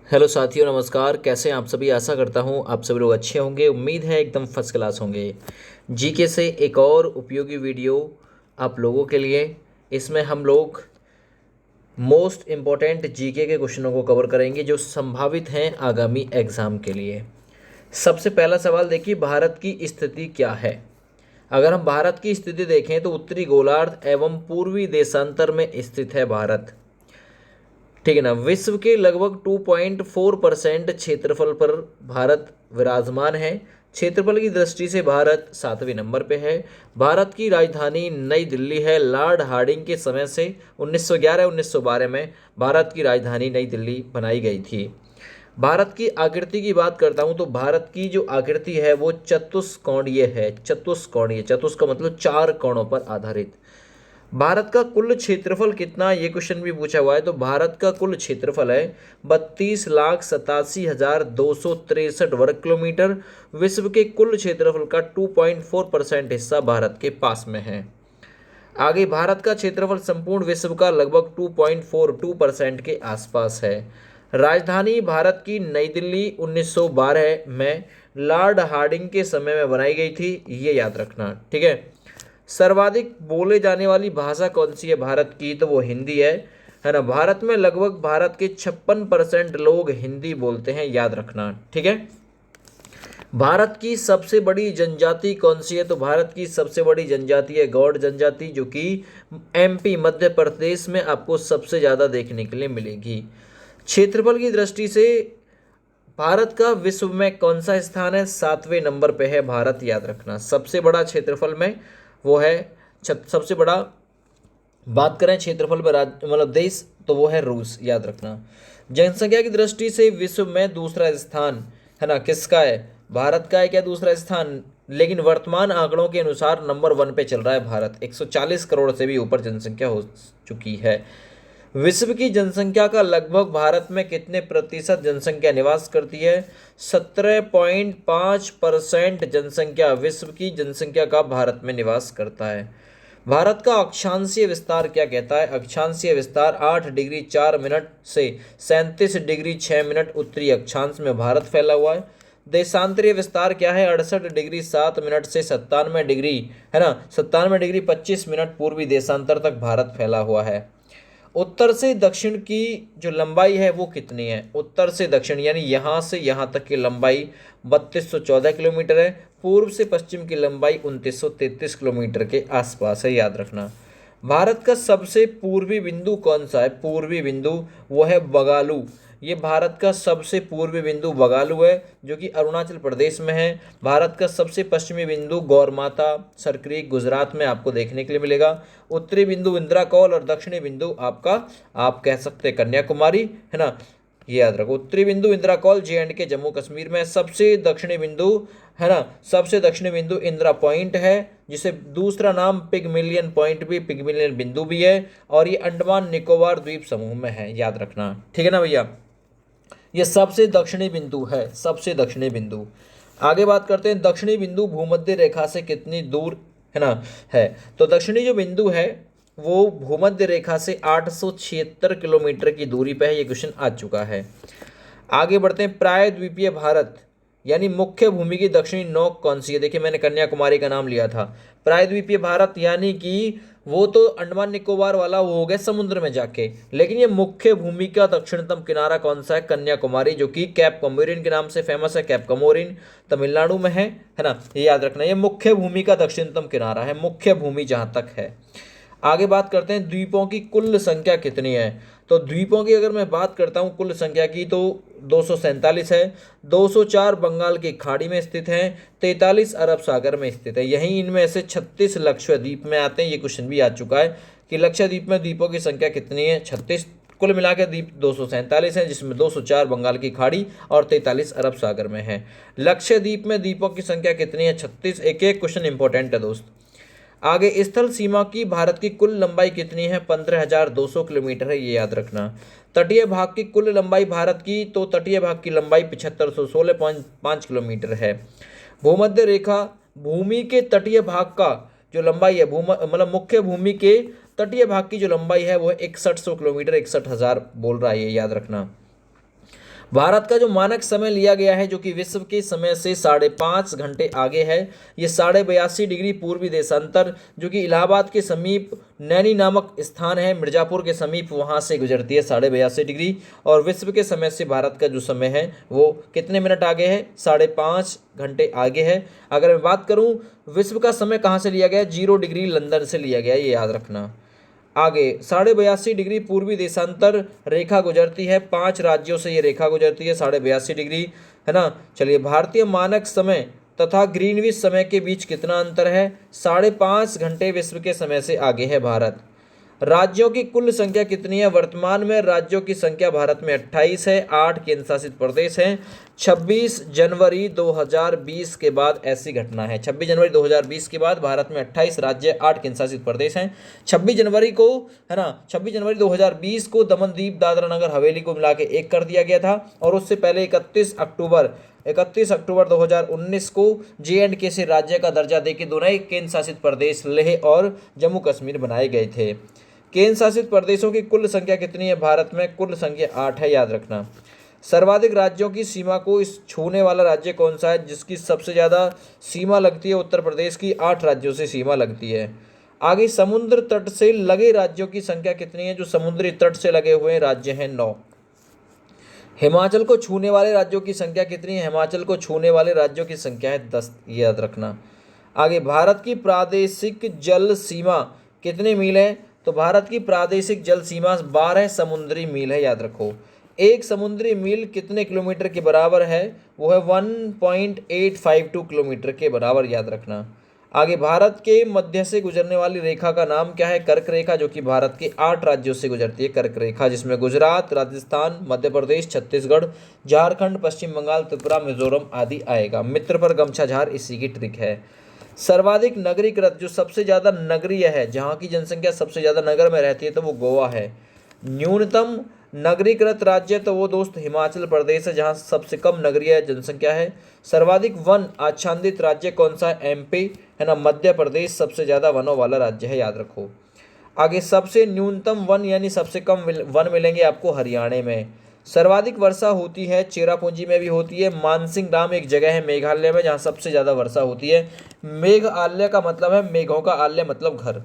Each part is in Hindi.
हेलो साथियों, नमस्कार। कैसे हैं आप सभी? आशा करता हूं आप सभी लोग अच्छे होंगे। उम्मीद है एकदम फर्स्ट क्लास होंगे। जीके से एक और उपयोगी वीडियो आप लोगों के लिए। इसमें हम लोग मोस्ट इम्पोर्टेंट जीके के क्वेश्चनों को कवर करेंगे जो संभावित हैं आगामी एग्जाम के लिए। सबसे पहला सवाल देखिए, भारत की स्थिति क्या है। अगर हम भारत की स्थिति देखें तो उत्तरी गोलार्ध एवं पूर्वी देशांतर में स्थित है भारत। ठीक है ना। विश्व के लगभग 2.4% क्षेत्रफल पर भारत विराजमान है। क्षेत्रफल की दृष्टि से भारत 7वें नंबर पे है। भारत की राजधानी नई दिल्ली है। लॉर्ड हार्डिंग के समय से 1911-1912 में भारत की राजधानी नई दिल्ली बनाई गई थी। भारत की आकृति की बात करता हूं तो भारत की जो आकृति है वो चतुष्कोणीय है। चतुष्कोणीय, चतुष का मतलब चार कोणों पर आधारित। भारत का कुल क्षेत्रफल कितना, ये क्वेश्चन भी पूछा हुआ है। तो भारत का कुल क्षेत्रफल है 32,87,263 वर्ग किलोमीटर। विश्व के कुल क्षेत्रफल का 2.4% हिस्सा भारत के पास में है। आगे, भारत का क्षेत्रफल संपूर्ण विश्व का लगभग 2.42% के आसपास है। राजधानी भारत की नई दिल्ली 1912 में लॉर्ड हार्डिंग के समय में बनाई गई थी, ये याद रखना। ठीक है। सर्वाधिक बोले जाने वाली भाषा कौन सी है भारत की, तो वो हिंदी है ना। भारत में लगभग भारत के 56% लोग हिंदी बोलते हैं, याद रखना। ठीक है। भारत की सबसे बड़ी जनजाति कौन सी है, तो भारत की सबसे बड़ी जनजाति है गौड़ जनजाति, जो कि एमपी मध्य प्रदेश में आपको सबसे ज़्यादा देखने के लिए मिलेगी। क्षेत्रफल की दृष्टि से भारत का विश्व में कौन सा स्थान है, 7वें नंबर पे है भारत, याद रखना। सबसे बड़ा क्षेत्रफल में वो है सबसे बड़ा बात करें क्षेत्रफल में मतलब देश, तो वो है रूस, याद रखना। जनसंख्या की दृष्टि से विश्व में दूसरा स्थान है ना किसका है, भारत का है क्या दूसरा स्थान। लेकिन वर्तमान आंकड़ों के अनुसार नंबर 1 पे चल रहा है भारत। 140 करोड़ से भी ऊपर जनसंख्या हो चुकी है। विश्व की जनसंख्या का लगभग भारत में कितने प्रतिशत जनसंख्या निवास करती है, 17.5% जनसंख्या विश्व की जनसंख्या का भारत में निवास करता है। भारत का अक्षांशीय विस्तार क्या कहता है, अक्षांशीय विस्तार 8 डिग्री 4 मिनट से 37 डिग्री 6 मिनट उत्तरी अक्षांश में भारत फैला हुआ है। देशांतरीय विस्तार क्या है, 68 डिग्री 7 मिनट से 97 डिग्री है ना 97 डिग्री 25 मिनट पूर्वी देशांतर तक भारत फैला हुआ है। उत्तर से दक्षिण की जो लंबाई है वो कितनी है, उत्तर से दक्षिण यानी यहाँ से यहाँ तक की लंबाई 3214 किलोमीटर है। पूर्व से पश्चिम की लंबाई 2933 किलोमीटर के आसपास है, याद रखना। भारत का सबसे पूर्वी बिंदु कौन सा है, पूर्वी बिंदु वो है बगालू। ये भारत का सबसे पूर्वी बिंदु बगालू है, जो कि अरुणाचल प्रदेश में है। भारत का सबसे पश्चिमी बिंदु गौरमाता सरक्रीक गुजरात में आपको देखने के लिए मिलेगा। उत्तरी बिंदु इंदिरा कौल और दक्षिणी बिंदु आपका आप कह सकते हैं कन्याकुमारी, है ना। ये याद रखो, उत्तरी बिंदु इंदिरा कौल J&K जम्मू कश्मीर में। सबसे दक्षिणी बिंदु है ना, सबसे दक्षिणी बिंदु इंदिरा पॉइंट है, जिसे दूसरा नाम पिगमिलियन पॉइंट भी, पिगमिलियन बिंदु भी है। और ये अंडमान निकोबार द्वीप समूह में है, याद रखना। ठीक है ना भैया, ये सबसे दक्षिणी बिंदु है, सबसे दक्षिणी बिंदु। आगे बात करते हैं, दक्षिणी बिंदु भूमध्य रेखा से कितनी दूर है ना है। तो दक्षिणी जो बिंदु है वो भूमध्य रेखा से 876 किलोमीटर की दूरी पे है। ये क्वेश्चन आ चुका है। आगे बढ़ते हैं, प्रायद्वीपीय भारत यानी मुख्य भूमि की दक्षिणी नोक कौन सी है। देखिए मैंने कन्याकुमारी का नाम लिया था। प्रायद्वीपीय भारत यानी कि वो तो अंडमान निकोबार वाला वो हो गया समुद्र में जाके, लेकिन ये मुख्य भूमि का दक्षिणतम किनारा कौन सा है, कन्याकुमारी, जो कि कैप कमोरिन के नाम से फेमस है। कैप कमोरिन तमिलनाडु में है ना, ये याद रखना। ये मुख्य भूमि का दक्षिणतम किनारा है, मुख्य भूमि जहां तक है। आगे बात करते हैं, द्वीपों की कुल संख्या कितनी है। तो द्वीपों की अगर मैं बात करता हूं कुल संख्या की, तो 247 है। 204 बंगाल की खाड़ी में स्थित हैं, 43 अरब सागर में स्थित है। यहीं इनमें से 36 लक्षद्वीप में आते हैं। ये क्वेश्चन भी आ चुका है कि लक्षद्वीप में द्वीपों की संख्या कितनी है, 36। कुल मिलाकर द्वीप 247 है, जिसमें 204 बंगाल की खाड़ी और 43 अरब सागर में है। लक्षद्वीप में द्वीपों की संख्या कितनी है, 36। एक एक क्वेश्चन इंपॉर्टेंट है दोस्त। आगे, स्थल सीमा की भारत की कुल लंबाई कितनी है, 15,200 किलोमीटर है, ये याद रखना। तटीय भाग की कुल लंबाई भारत की, तो तटीय भाग की लंबाई 7516.5 किलोमीटर है। भूमध्य रेखा भूमि के तटीय भाग का जो लंबाई है, भूम मतलब मुख्य भूमि के तटीय भाग की जो लंबाई है वो है 6100 किलोमीटर, 61,000 बोल रहा है, ये याद रखना। भारत का जो मानक समय लिया गया है जो कि विश्व के समय से 5.5 घंटे आगे है, ये 82.5 डिग्री पूर्वी देशांतर जो कि इलाहाबाद के समीप नैनी नामक स्थान है, मिर्जापुर के समीप, वहाँ से गुजरती है 82.5 डिग्री। और विश्व के समय से भारत का जो समय है वो कितने मिनट आगे है? 5.5 घंटे आगे है। अगर मैं बात करूँ विश्व का समय कहाँ से लिया गया है, 0 डिग्री लंदन से लिया गया है, ये याद रखना। आगे 82.5 डिग्री पूर्वी देशांतर रेखा गुजरती है, 5 राज्यों से ये रेखा गुजरती है 82.5 डिग्री, है ना। चलिए, भारतीय मानक समय तथा ग्रीनविच समय के बीच कितना अंतर है? 5.5 घंटे विश्व के समय से आगे है भारत। राज्यों की कुल संख्या कितनी है? वर्तमान में राज्यों की संख्या भारत में 28 है, 8 केंद्र शासित प्रदेश हैं। 26 जनवरी 2020 के बाद ऐसी घटना है, 26 जनवरी 2020 के बाद भारत में 28 राज्य, 8 केंद्र शासित प्रदेश हैं। 26 जनवरी को, है ना, 26 जनवरी 2020 को दमन दीव दादरा नगर हवेली को मिला के एक कर दिया गया था। और उससे पहले 31 अक्टूबर 2019 को JNK से राज्य का दर्जा देके दो नए केंद्र शासित प्रदेश लेह और जम्मू कश्मीर बनाए गए थे। केंद्र शासित प्रदेशों की कुल संख्या कितनी है भारत में? कुल संख्या 8 है, याद रखना। सर्वाधिक राज्यों की सीमा को छूने वाला राज्य कौन सा है? जिसकी सबसे ज़्यादा सीमा लगती है उत्तर प्रदेश की, 8 राज्यों से सीमा लगती है। आगे समुद्र तट से लगे राज्यों की संख्या कितनी है? जो समुद्री तट से लगे हुए राज्य हैं 9। हिमाचल को छूने वाले राज्यों की संख्या कितनी है? हिमाचल को छूने वाले राज्यों की संख्या है 10, याद रखना। आगे भारत की प्रादेशिक जल सीमा कितने मील है? तो भारत की प्रादेशिक जल सीमा 12 समुद्री मील है, याद रखो। एक समुद्री मील कितने किलोमीटर के बराबर है? वो है 1.852 किलोमीटर के बराबर, याद रखना। आगे भारत के मध्य से गुजरने वाली रेखा का नाम क्या है? कर्क रेखा, जो कि भारत के 8 राज्यों से गुजरती है कर्क रेखा, जिसमें गुजरात, राजस्थान, मध्य प्रदेश, छत्तीसगढ़, झारखंड, पश्चिम बंगाल, त्रिपुरा, मिजोरम आदि आएगा। मित्र पर गमछा झार इसी की ट्रिक है। सर्वाधिक नगरीकृत, जो सबसे ज़्यादा नगरीय है, जहाँ की जनसंख्या सबसे ज़्यादा नगर में रहती है, तो वो गोवा है। न्यूनतम नगरीकृत राज्य तो वो दोस्त हिमाचल प्रदेश है, जहाँ सबसे कम नगरीय जनसंख्या है। सर्वाधिक वन आच्छादित राज्य कौन सा है? MP, है ना। मध्य प्रदेश सबसे ज़्यादा वनों वाला राज्य है, याद रखो। आगे सबसे न्यूनतम वन यानी सबसे कम वन मिलेंगे आपको हरियाणा में। सर्वाधिक वर्षा होती है, चेरापूंजी में भी होती है। मानसिंह नाम एक जगह है मेघालय में जहाँ सबसे ज़्यादा वर्षा होती है। मेघ आल्य का मतलब है मेघों का, आल्य मतलब घर।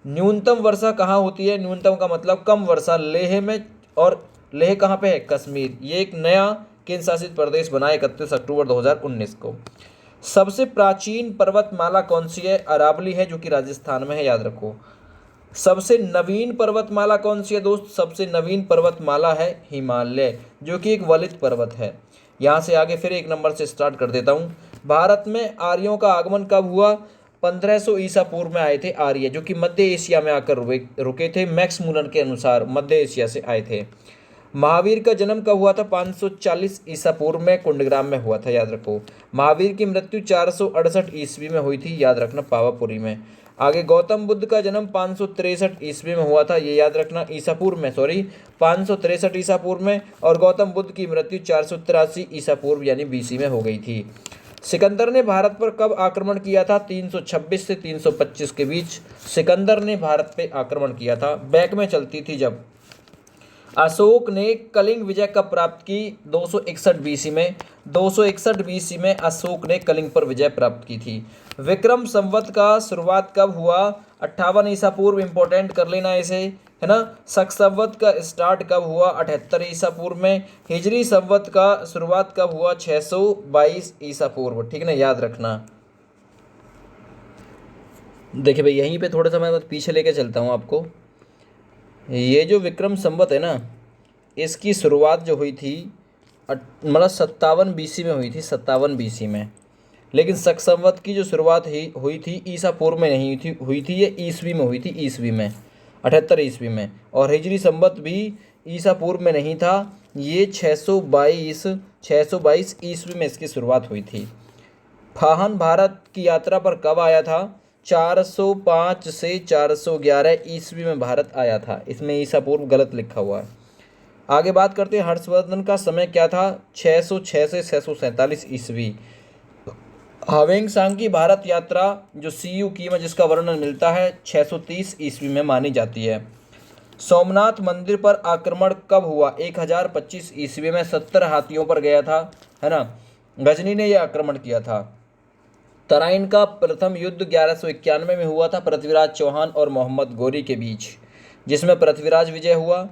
न्यूनतम वर्षा कहाँ होती है? न्यूनतम का मतलब कम वर्षा लेह में, और लेह कहाँ पे है? कश्मीर। ये एक नया केंद्र शासित प्रदेश बना 31 अक्टूबर 2019 को। सबसे प्राचीन पर्वतमाला कौन सी है? अरावली है, जो कि राजस्थान में है, याद रखो। सबसे नवीन पर्वतमाला कौन सी है दोस्त? सबसे नवीन पर्वतमाला है हिमालय, जो कि एक वलित पर्वत है। यहाँ से आगे फिर 1 नंबर से स्टार्ट कर देता हूँ। भारत में आर्यों का आगमन कब हुआ? 1500 ईसा पूर्व में आए थे आर्य, जो कि मध्य एशिया में आकर रुके थे। मैक्स मुलर के अनुसार मध्य एशिया से आए थे। महावीर का जन्म कब हुआ था? 540 ईसा पूर्व में कुंडग्राम में हुआ था, याद रखो। महावीर की मृत्यु 468 ईस्वी में हुई थी, याद रखना, पावापुरी में। आगे गौतम बुद्ध का जन्म 563 ईस्वी में हुआ था, ये याद रखना, ईसा पूर्व में, सॉरी 563 ईसा पूर्व में। और गौतम बुद्ध की मृत्यु 483 ईसा पूर्व यानी BC में हो गई थी। सिकंदर ने भारत पर कब आक्रमण किया था? 326 से 325 के बीच सिकंदर ने भारत पे आक्रमण किया था। बैक में चलती थी जब। अशोक ने कलिंग विजय कब प्राप्त की? 261 BC में। 261 BC में अशोक ने कलिंग पर विजय प्राप्त की थी। विक्रम संवत का शुरुआत कब हुआ? 58 ईसा पूर्व, इंपॉर्टेंट कर लेना इसे, है ना। शक संवत का स्टार्ट कब हुआ? 78 ईसा पूर्व में। हिजरी संवत का शुरुआत कब हुआ? 622 ईसा पूर्व, ठीक है ना, याद रखना। देखिए भाई, यहीं पे थोड़ा सा मैं पीछे लेके चलता हूँ आपको। ये जो विक्रम संवत है ना, इसकी शुरुआत जो हुई थी मतलब 57 BC में हुई थी, 57 BC में। लेकिन शक संवत की जो शुरुआत हुई थी ईसा पूर्व में नहीं हुई थी, ये ईस्वी में हुई थी, ईस्वी में 78 ईस्वी में। और हिजरी संवत भी ईसा पूर्व में नहीं था, ये 622 ईस्वी में इसकी शुरुआत हुई थी। फाहन भारत की यात्रा पर कब आया था? 405 से 411 ईस्वी में भारत आया था, इसमें ईसा पूर्व गलत लिखा हुआ है। आगे बात करते हैं, हर्षवर्धन का समय क्या था? 606 से 647 ईस्वी। हावेंग की भारत यात्रा जो CU की में जिसका वर्णन मिलता है 630 ईस्वी में मानी जाती है। सोमनाथ मंदिर पर आक्रमण कब हुआ? 1025 ईस्वी में 70 हाथियों पर गया था, है ना, गजनी ने यह आक्रमण किया था। तराइन का प्रथम युद्ध 1191 में हुआ था पृथ्वीराज चौहान और मोहम्मद गौरी के बीच, जिसमें पृथ्वीराज विजय हुआ।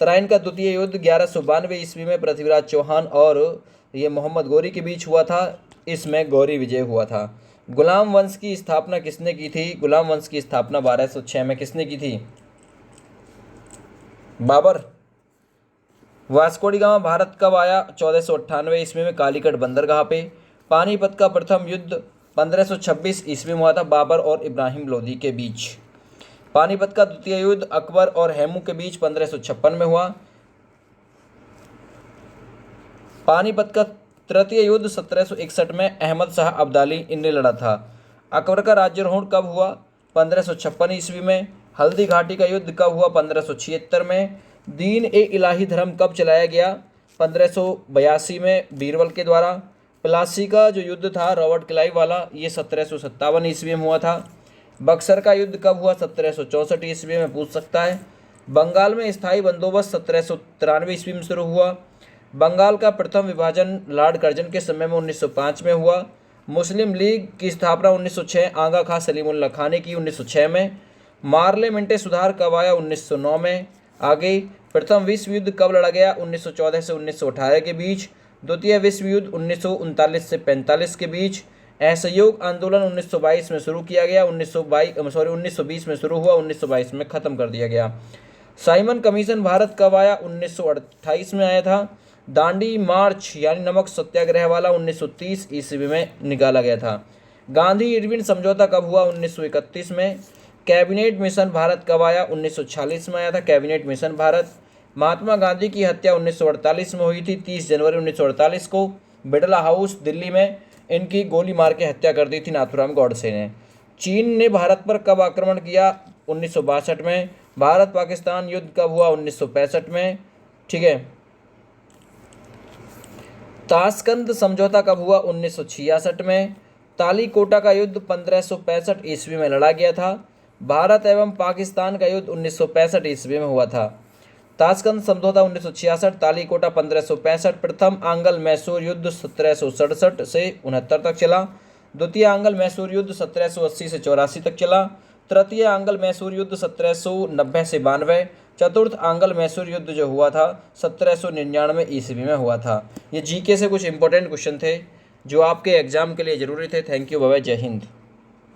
तराइन का द्वितीय युद्ध 1192 ईस्वी में पृथ्वीराज चौहान और ये मोहम्मद गौरी के बीच हुआ था, इसमें गौरी विजय हुआ था। गुलाम वंश की स्थापना किसने की थी? गुलाम वंश की स्थापना 1206 में किसने की थी? Babur. Vasco da Gama Bharat कब आया? 1498 ईस्वी में कालीकट बंदरगाह पे। पानीपत का प्रथम युद्ध 1526 ईस्वी में हुआ था बाबर और इब्राहिम लोदी के बीच। पानीपत का द्वितीय युद्ध अकबर और हेमू के बीच 1556 में हुआ। पानीपत का तृतीय युद्ध 1761 में अहमद शाह अब्दाली इनने लड़ा था। अकबर का राज्यारोहण कब हुआ? 1556 ईस्वी में। हल्दी घाटी का युद्ध कब हुआ? 1576 में। दीन ए इलाही धर्म कब चलाया गया? 1582 में बीरबल के द्वारा। प्लासी का जो युद्ध था रॉबर्ट क्लाइव वाला, ये 1757 ईस्वी में हुआ था। बक्सर का युद्ध कब हुआ? 1764 ईस्वी में पूछ सकता है। बंगाल में स्थायी बंदोबस्त 1793 ईस्वी में शुरू हुआ। बंगाल का प्रथम विभाजन लॉर्ड कर्जन के समय में 1905 में हुआ। मुस्लिम लीग की स्थापना 1906 आगा खां सलीमुल्लाह खां ने की 1906 में। मार्ले मिंटे सुधार कब आया? 1909 में। आगे प्रथम विश्व युद्ध कब लड़ा गया? 1914 से 1918 के बीच। द्वितीय विश्व युद्ध 1939 से 45 के बीच। असहयोग आंदोलन 1922 में शुरू किया गया, 1920 में शुरू हुआ, 1922 में ख़त्म कर दिया गया। साइमन कमीशन भारत कब आया? 1928 में आया था। दांडी मार्च यानी नमक सत्याग्रह वाला 1930 ईस्वी में निकाला गया था। गांधी इरविन समझौता कब हुआ? 1931 में। कैबिनेट मिशन भारत कब आया? 1946 में आया था कैबिनेट मिशन भारत। महात्मा गांधी की हत्या 1948 में हुई थी, 30 जनवरी 1948 को बिड़ला हाउस दिल्ली में इनकी गोली मार के हत्या कर दी थी नाथुराम गॉडसे ने। चीन ने भारत पर कब आक्रमण किया? 1962 में। भारत पाकिस्तान युद्ध कब हुआ? 1965 में। ठीक है। ताशकंद समझौता कब हुआ? 1966 में। तालीकोटा का युद्ध 1565 ईस्वी में लड़ा गया था। भारत एवं पाकिस्तान का युद्ध 1965 ईस्वी में हुआ था। ताशकंद समझौता 1966, तालीकोटा 1565। प्रथम आंग्ल मैसूर युद्ध 1767 से 69 तक चला। द्वितीय आंग्ल मैसूर युद्ध 1780 से 84 तक चला। तृतीय आंग्ल मैसूर युद्ध 1790 से 92। चतुर्थ आंग्ल मैसूर युद्ध जो हुआ था 1799 ईस्वी में हुआ था। ये जीके से कुछ इंपॉर्टेंट क्वेश्चन थे जो आपके एग्जाम के लिए जरूरी थे। थैंक यू, बाय बाय, जय हिंद।